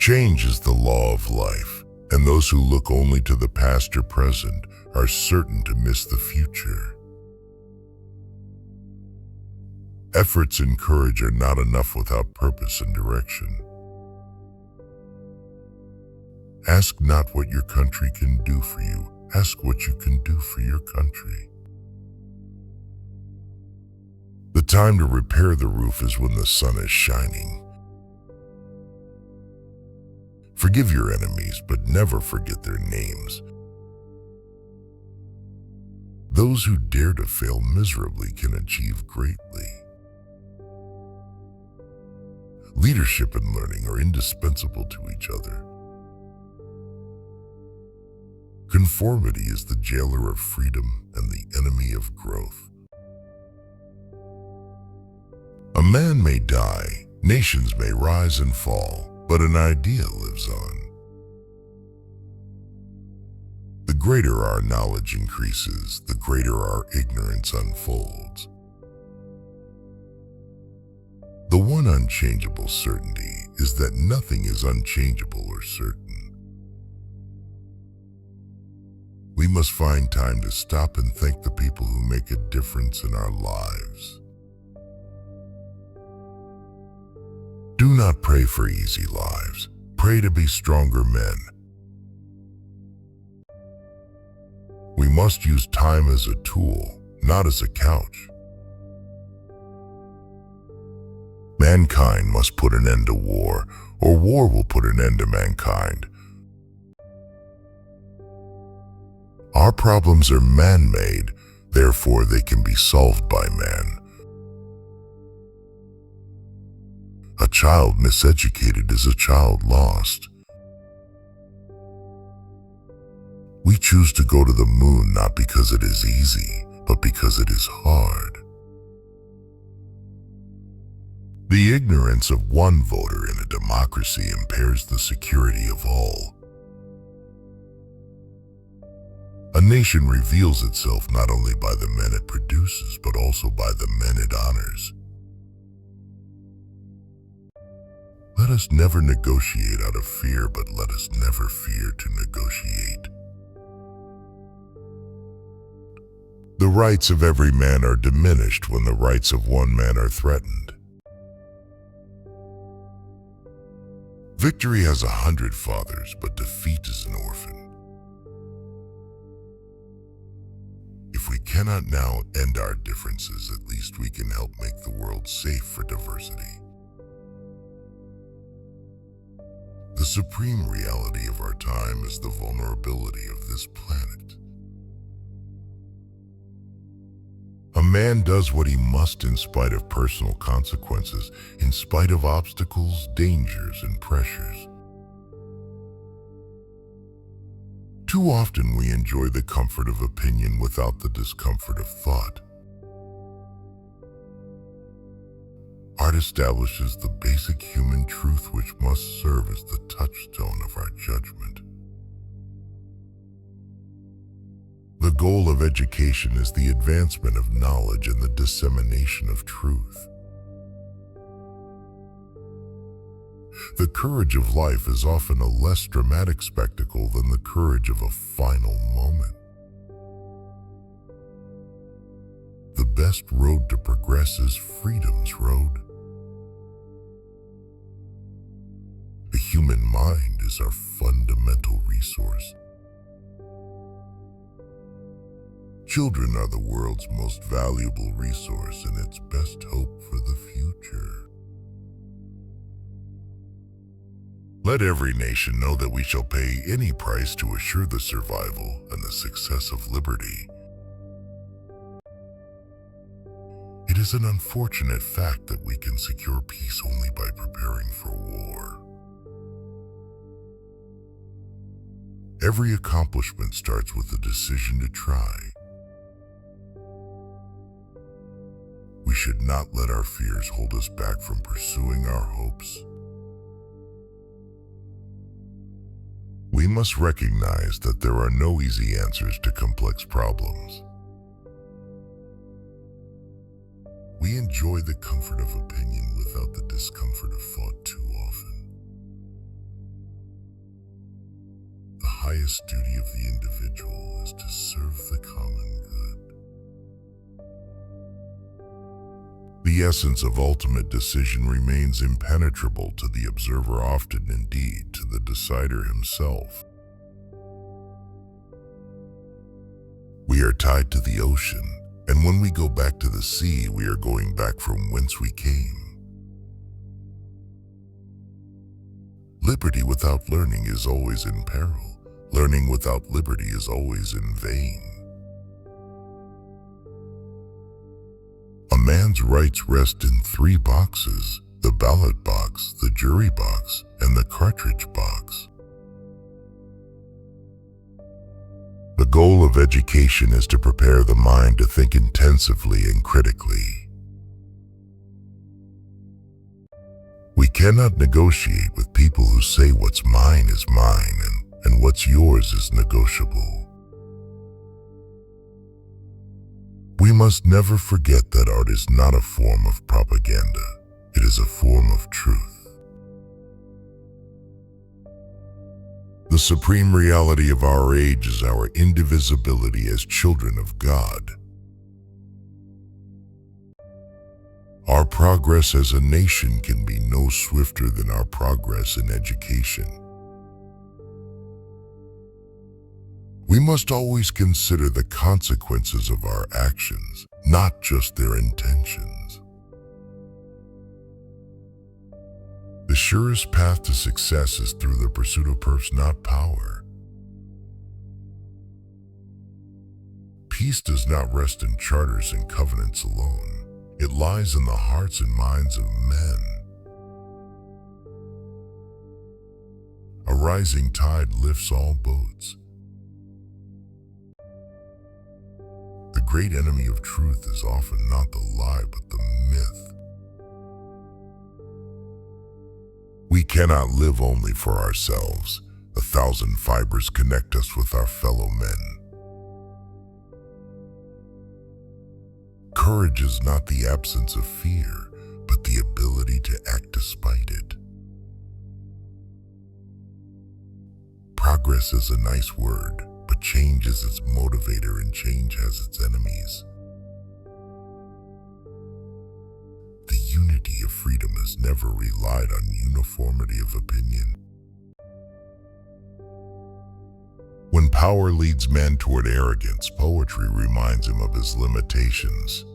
Change is the law of life, and those who look only to the past or present are certain to miss the future. Efforts and courage are not enough without purpose and direction. Ask not what your country can do for you, ask what you can do for your country. The time to repair the roof is when the sun is shining. Forgive your enemies, but never forget their names. Those who dare to fail miserably can achieve greatly. Leadership and learning are indispensable to each other. Conformity is the jailer of freedom and the enemy of growth. A man may die, nations may rise and fall, but an idea lives on. The greater our knowledge increases, the greater our ignorance unfolds. The one unchangeable certainty is that nothing is unchangeable or certain. We must find time to stop and thank the people who make a difference in our lives. Do not pray for easy lives. Pray to be stronger men. We must use time as a tool, not as a couch. Mankind must put an end to war, or war will put an end to mankind. Our problems are man-made, therefore they can be solved by man. A child miseducated is a child lost. We choose to go to the moon not because it is easy, but because it is hard. The ignorance of one voter in a democracy impairs the security of all. A nation reveals itself not only by the men it produces, but also by the men it honors. Let us never negotiate out of fear, but let us never fear to negotiate. The rights of every man are diminished when the rights of one man are threatened. Victory has 100 fathers, but defeat is an orphan. If we cannot now end our differences, at least we can help make the world safe for diversity. The supreme reality of our time is the vulnerability of this planet. A man does what he must in spite of personal consequences, in spite of obstacles, dangers, and pressures. Too often we enjoy the comfort of opinion without the discomfort of thought. Art establishes the basic human truth which must serve as the touchstone of our judgment. The goal of education is the advancement of knowledge and the dissemination of truth. The courage of life is often a less dramatic spectacle than the courage of a final moment. The best road to progress is freedom's road. The human mind is our fundamental resource. Children are the world's most valuable resource and its best hope for the future. Let every nation know that we shall pay any price to assure the survival and the success of liberty. It is an unfortunate fact that we can secure peace only by preparing for war. Every accomplishment starts with a decision to try. We should not let our fears hold us back from pursuing our hopes. We must recognize that there are no easy answers to complex problems. We enjoy the comfort of opinion without the discomfort of thought too often. highest duty of the individual is to serve the common good. The essence of ultimate decision remains impenetrable to the observer, often indeed to the decider himself. We are tied to the ocean, and when we go back to the sea, we are going back from whence we came. Liberty without learning is always in peril. Learning without liberty is always in vain. A man's rights rest in 3 boxes: the ballot box, the jury box, and the cartridge box. The goal of education is to prepare the mind to think intensively and critically. We cannot negotiate with people who say what's mine is mine and what's yours is negotiable. We must never forget that art is not a form of propaganda. It is a form of truth. The supreme reality of our age is our indivisibility as children of God. Our progress as a nation can be no swifter than our progress in education. We must always consider the consequences of our actions, not just their intentions. The surest path to success is through the pursuit of purpose, not power. Peace does not rest in charters and covenants alone. It lies in the hearts and minds of men. A rising tide lifts all boats. The great enemy of truth is often not the lie, but the myth. We cannot live only for ourselves. 1,000 fibers connect us with our fellow men. Courage is not the absence of fear, but the ability to act despite it. Progress is a nice word, but change is its motivator and change has its enemies. The unity of freedom has never relied on uniformity of opinion. When power leads man toward arrogance, poetry reminds him of his limitations.